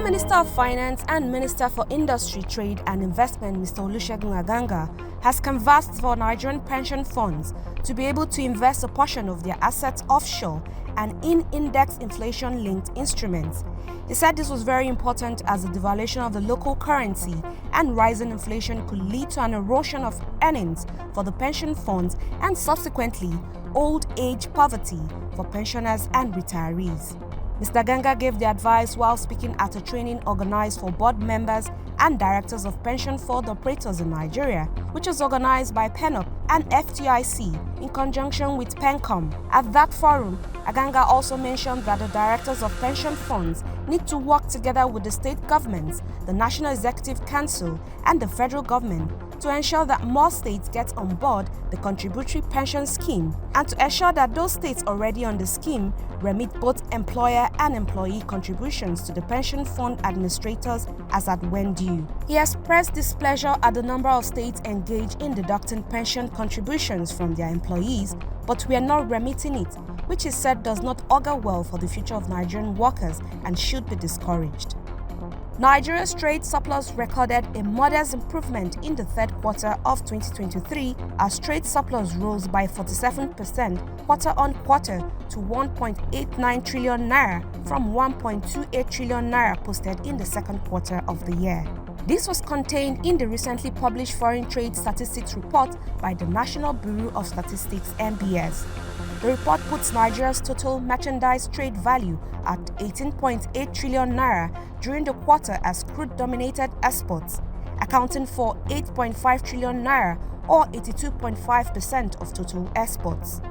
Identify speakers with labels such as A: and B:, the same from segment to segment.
A: Former Minister of Finance and Minister for Industry, Trade and Investment, Mr. Olusegun Aganga, has canvassed for Nigerian pension funds to be able to invest a portion of their assets offshore and in index inflation-linked instruments. He said this was very important as the devaluation of the local currency and rising inflation could lead to an erosion of earnings for the pension funds and subsequently old age poverty for pensioners and retirees. Mr. Aganga gave the advice while speaking at a training organized for board members and directors of pension fund operators in Nigeria, which was organized by PENOP and FTIC in conjunction with PENCOM. At that forum, Aganga also mentioned that the directors of pension funds need to work together with the state governments, the National Executive Council, and the federal government to ensure that more states get on board the contributory pension scheme and to ensure that those states already on the scheme remit both employer and employee contributions to the pension fund administrators as at when due. He expressed displeasure at the number of states engaged in deducting pension contributions from their employees, but we are not remitting it, which he said does not augur well for the future of Nigerian workers and should be discouraged. Nigeria's trade surplus recorded a modest improvement in the third quarter of 2023 as trade surplus rose by 47% quarter-on-quarter to 1.89 trillion naira from 1.28 trillion naira posted in the second quarter of the year. This was contained in the recently published Foreign Trade Statistics Report by the National Bureau of Statistics (NBS). The report puts Nigeria's total merchandise trade value at 18.8 trillion naira during the quarter as crude-dominated exports, accounting for 8.5 trillion naira or 82.5% of total exports.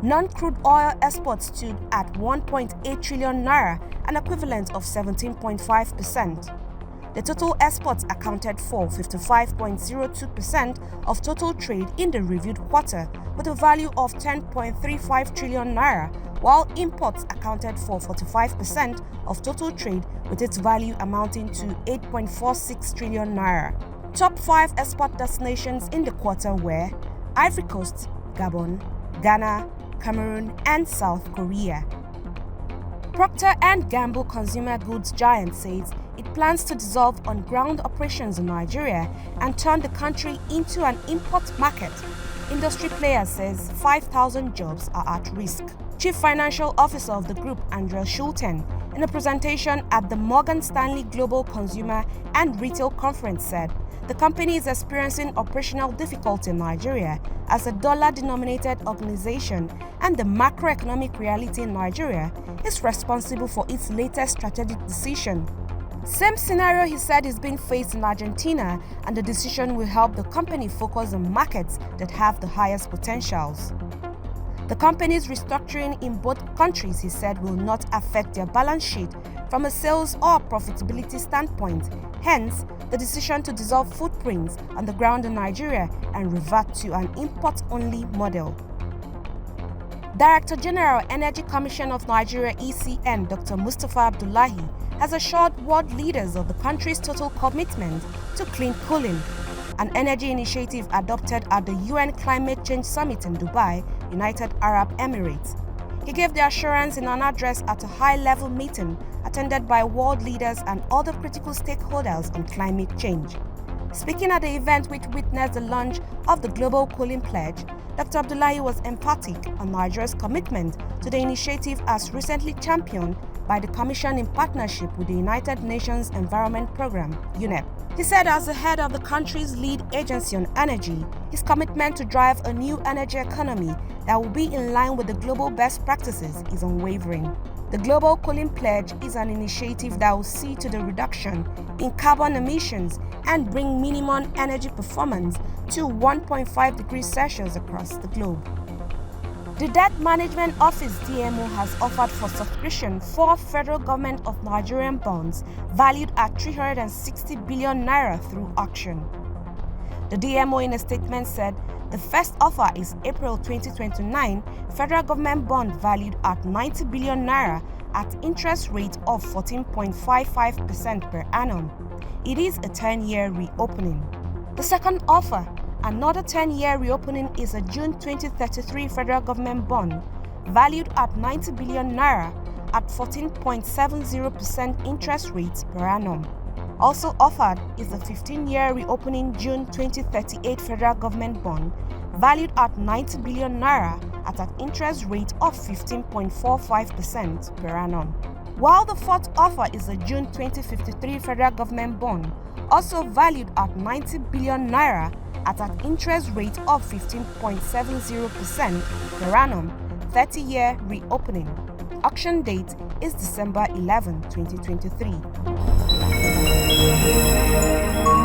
A: Non-crude oil exports stood at 1.8 trillion naira, an equivalent of 17.5%. The total exports accounted for 55.02% of total trade in the reviewed quarter, with a value of 10.35 trillion naira, while imports accounted for 45% of total trade, with its value amounting to 8.46 trillion naira. Top 5 export destinations in the quarter were Ivory Coast, Gabon, Ghana, Cameroon, and South Korea. Procter Gamble consumer goods giant says it plans to dissolve on-ground operations in Nigeria and turn the country into an import market. Industry player says 5,000 jobs are at risk. Chief Financial Officer of the group, Andrea Schulten, in a presentation at the Morgan Stanley Global Consumer and Retail Conference said the company is experiencing operational difficulty in Nigeria as a dollar-denominated organization, and the macroeconomic reality in Nigeria is responsible for its latest strategic decision. Same scenario, he said, is being faced in Argentina, and the decision will help the company focus on markets that have the highest potentials. The company's restructuring in both countries, he said, will not affect their balance sheet from a sales or profitability standpoint. Hence, the decision to dissolve footprints on the ground in Nigeria and revert to an import-only model. Director General Energy Commission of Nigeria (ECN) Dr. Mustapha Abdullahi has assured world leaders of the country's total commitment to clean cooling, an energy initiative adopted at the UN Climate Change Summit in Dubai, United Arab Emirates. He gave the assurance in an address at a high-level meeting attended by world leaders and other critical stakeholders on climate change. Speaking at the event which witnessed the launch of the Global Cooling Pledge, Dr. Abdullahi was emphatic on Nigeria's commitment to the initiative as recently championed by the Commission in partnership with the United Nations Environment Programme, UNEP. He said as the head of the country's lead agency on energy, his commitment to drive a new energy economy that will be in line with the global best practices is unwavering. The Global Cooling Pledge is an initiative that will see to the reduction in carbon emissions and bring minimum energy performance to 1.5 degrees Celsius across the globe. The Debt Management Office (DMO) has offered for subscription 4 federal government of Nigerian bonds valued at 360 billion naira through auction. The DMO in a statement said the first offer is April 2029 federal government bond valued at 90 billion naira at interest rate of 14.55% per annum. It is a 10-year reopening. The second offer, another 10-year reopening, is a June 2033 federal government bond valued at 90 billion naira at 14.70% interest rate per annum. Also offered is the 15-year reopening June 2038 federal government bond valued at 90 billion naira at an interest rate of 15.45% per annum. While the fourth offer is the June 2053 federal government bond, also valued at 90 billion naira at an interest rate of 15.70% per annum, 30-year reopening. Auction date is December 11, 2023.